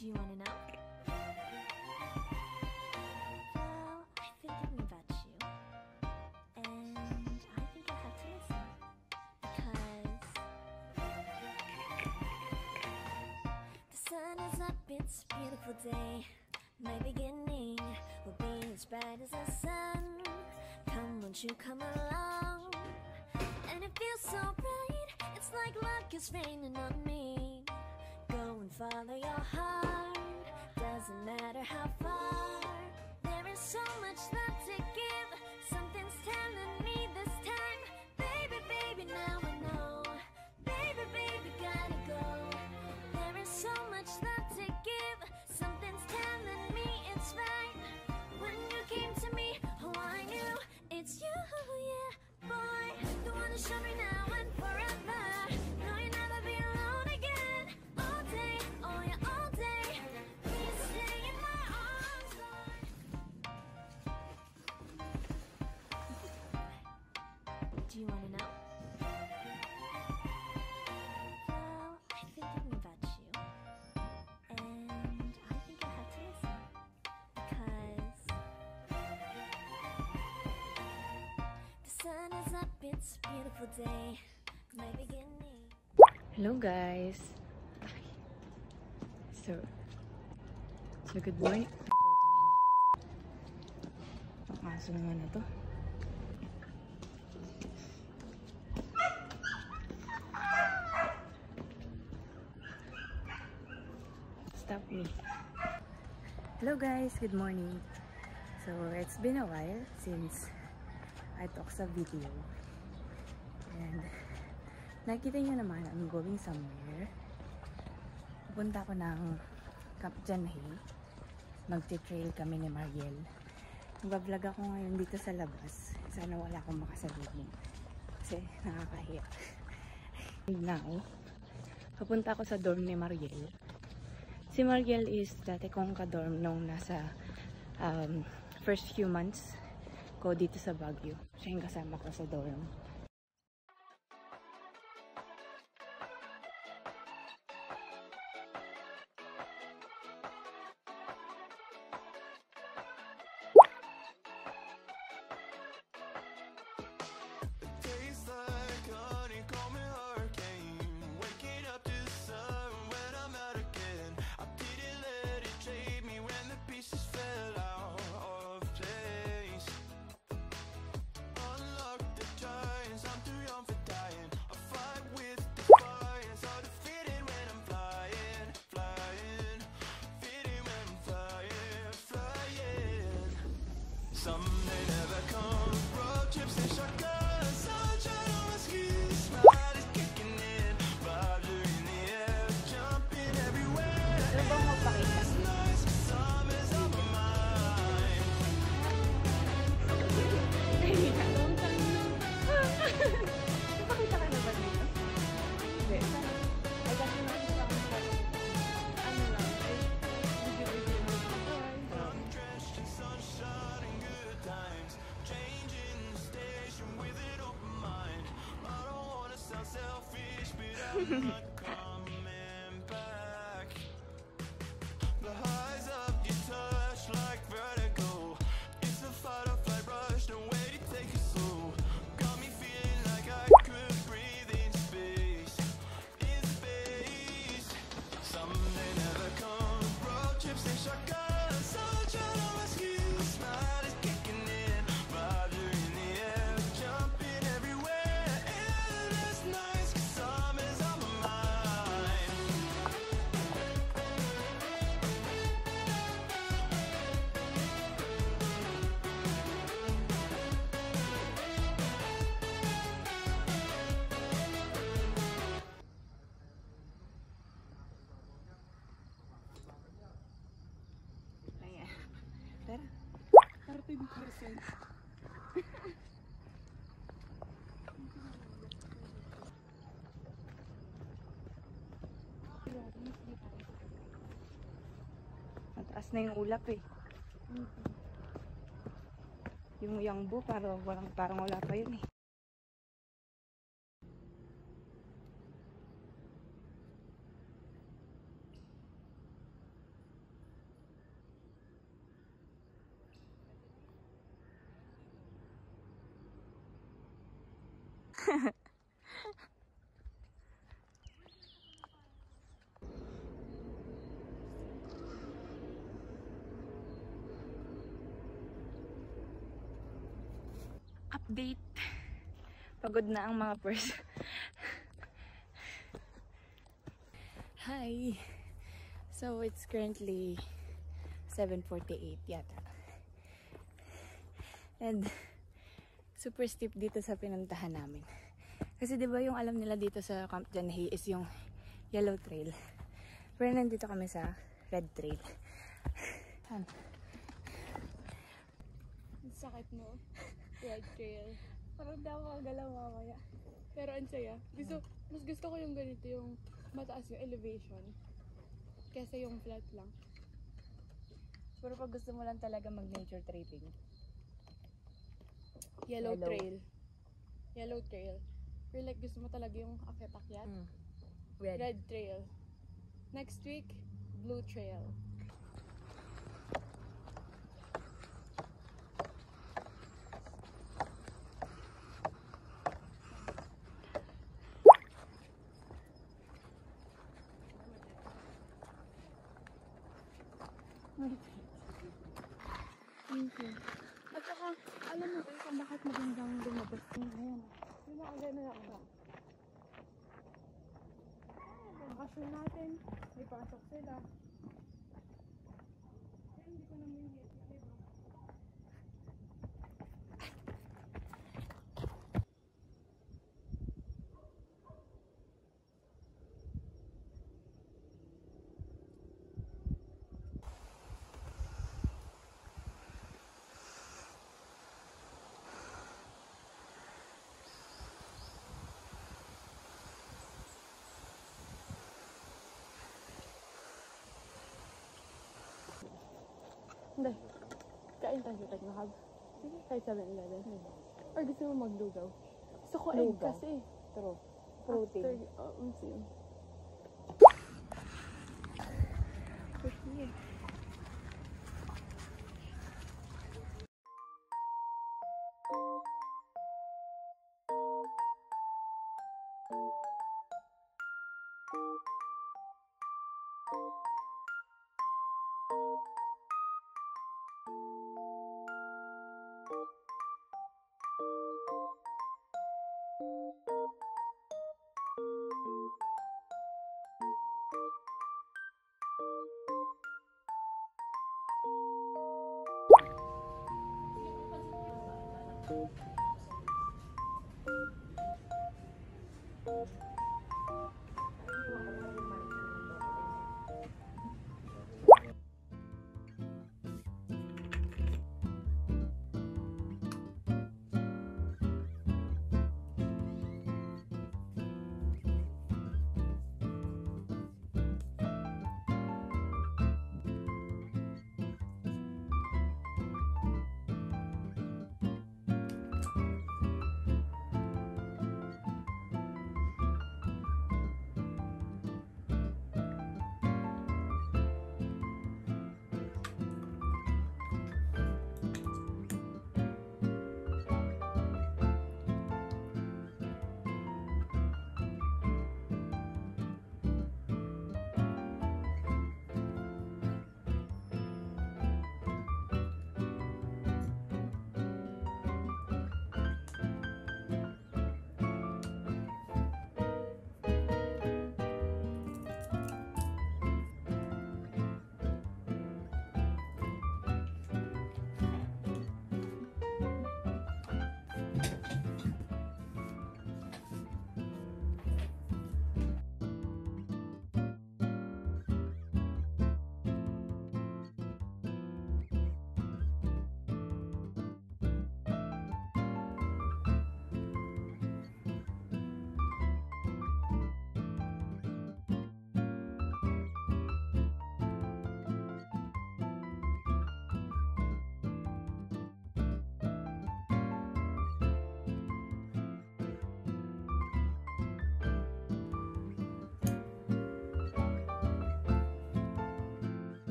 Do you want to know? Well, I've been thinking about you, and I think I have to listen, because the sun is up, it's a beautiful day. My beginning will be as bright as the sun. Come, won't you come along? And it feels so bright, it's like luck is raining on me. Go and follow your heart, doesn't matter how far. There is so much love to give, something's telling me this time. Baby, baby, now I know. Baby, baby, gotta go. There is so much love to give, something's telling me it's right. When you came to me, oh, I knew it's you, yeah, boy. The one to show me now and forever. No, you'll never be alone again. All day, oh yeah, all day. Please stay in my arms, boy. Do you want to know? Well, I've been thinking about you, and I think I have to listen, because the sun is up, it's a beautiful day. My beginning. Hello guys! So good morning. Ang aso naman na to. Stop me. Hello guys! Good morning. So it's been a while since I took sa video. And nakita nyo naman, I'm going somewhere. Pupunta ko ng Camp Janhay. Magti-trail kami ni Mariel. Mag-vlog ako ngayon dito sa labas. Sana wala akong makasalubong. Kasi nakakahiya. And now, pupunta ako sa dorm ni Mariel. Si Mariel is dati kong ka-dorm nung nasa first few months ko dito sa Baguio. Siya yung kasama ko sa dorm. Some may never come, road trips and shotguns, sunshine on my skis, smile is kicking in, vibes are in the air, jumping everywhere. It's nice, summer's on my mind. Napakita ka na ba dito? Hindi. Ay, kasi nakita ko sa ano lang, video mo. I'm drenched in sunshine and good times, changing the station with an open mind. I don't wanna sound selfish, but I'm not coming back. The highs of your touch like vertigo, it's a fight or flight rush, no way to take it slow. Got me feeling like I could breathe in space, in space. Some may never come, road trips and shotguns, sunshine on my skis, smile is kicking in, vibes are in the air, jumping everywhere. Endless nights, 'cause summer's on my mind. Ayan. Tara. Tara 20%. Mataas na yung ulap eh. Yung Yangbo parang wala pa yun eh. update. Pagod na ang mga purse. Hi! So, it's currently 7:48 yata. And, super steep dito sa pinuntahan namin. Kasi diba yung alam nila dito sa Camp Janhay is yung Yellow Trail. Pero nandito kami sa Red Trail. Ang sakit mo. Red Trail. Parang di ako makagalaw mamaya. Pero ang saya. Mas gusto ko yung ganito, yung mataas yung elevation. Kesa yung flat lang. Pero pag gusto mo lang talaga mag-nature tripping. Yellow Yellow. Trail. Yellow Trail. Or like gusto mo talaga yung akyat-akyat. Red Trail. Next week, Blue Trail. Thank you. At saka, alam mo ba kung bakit magandang lumabas ko ngayon? Yung mga gano'n ako ba? Bakasyon natin, may pasok sila. Kaya hindi ko naman hit, diba? Hindi. Kain tayo sa Technohub. Sige, kahit 7-Eleven. Or gusto mo maglugaw? Gusto ko egg Lugaw? kasi. True. Protein. Sige. Sige.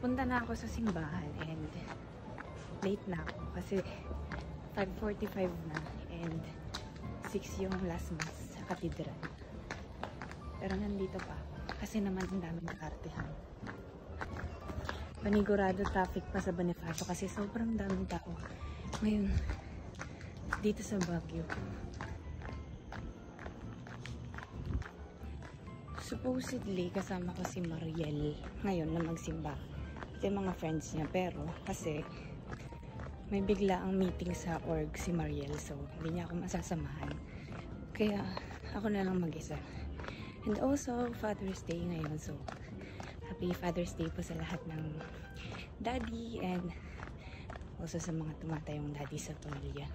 Punta na ako sa simbahan and late na ako kasi 5:45 na and 6 yung last mass sa cathedral. Pero nandito pa ako kasi naman ang daming nakartehan. Panigurado traffic pa sa Bonifacio kasi sobrang daming tao ngayon dito sa Baguio. Supposedly kasama ko si Mariel ngayon na magsimba at yung mga friends niya, pero kasi may bigla ang meeting sa org si Mariel, so hindi niya ako masasamahan kaya ako na lang mag-isa. And also Father's Day ngayon, so happy Father's Day po sa lahat ng daddy and also sa mga tumatayong daddy sa pamilya.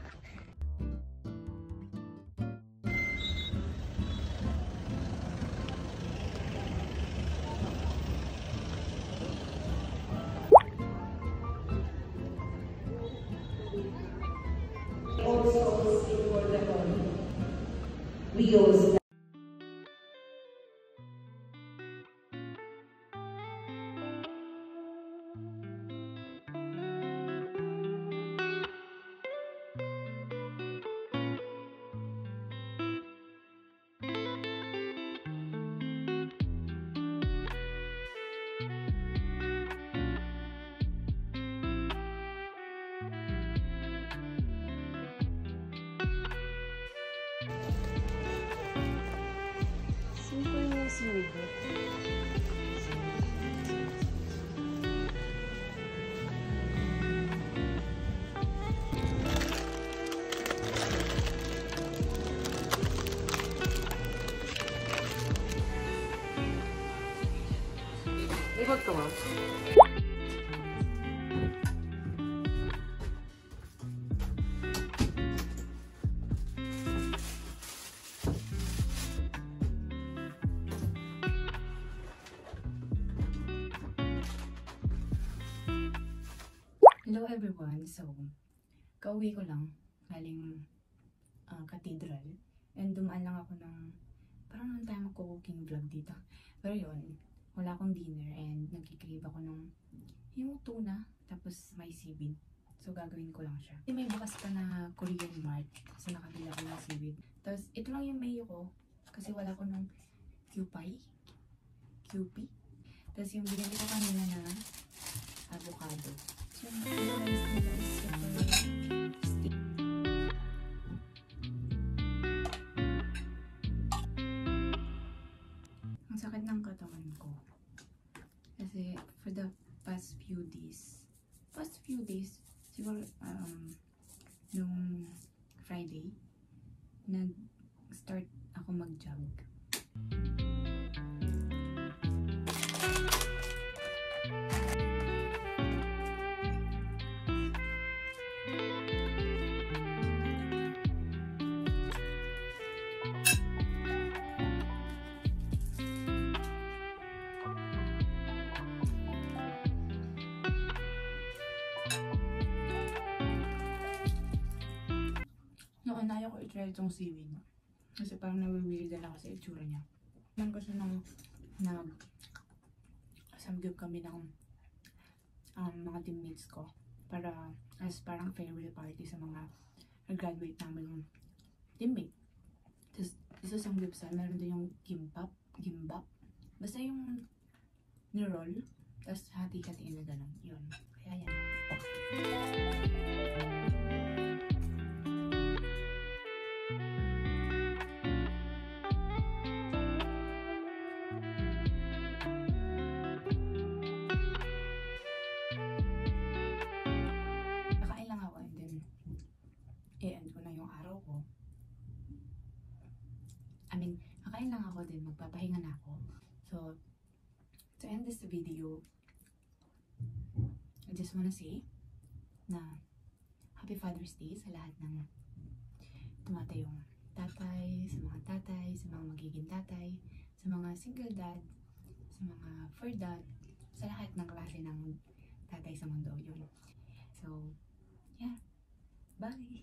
Simple yung seaweed. Ikot ko ba? Hello everyone! So, kauwi ko lang galing cathedral and dumaan lang ako ng parang lang tayo magko-cooking vlog dito. Pero yun, wala akong dinner and nagkikrave ako ng yung tuna tapos may seaweed. So, gagawin ko lang siya. May bukas pa na Korean Mart so nakabila ko ng seaweed. Tapos, ito lang yung mayo ko kasi wala ko ng Kewpie. Tapos, yung binili ko kanina na avocado. So, guys, nila is super stick. Ang sakit ng katawan ko. Kasi, for the past few days, siguro, nung Friday, nag-start ako mag-jog. Noon, ayaw ko i-try itong seaweed. Kasi parang nawiwiridan ako sa itsura niya. Man ko siya nung samgyup kami ng mga teammates ko. Para as parang farewell party sa mga nag-graduate namin teammate. Tapos isa samgyupsal, meron din yung gimbap. Basta yung ni-roll. Tapos hati-hatiin na gano'n. Yun. Kaya yan. Kakain lang ako din, magpapahinga na ako. So, to end this video, I just wanna say na Happy Father's Day sa lahat ng tumatayong tatay, sa mga magiging tatay, sa mga single dad, sa mga for dad, sa lahat ng klase ng tatay sa mundo. Yun. So, yeah. Bye!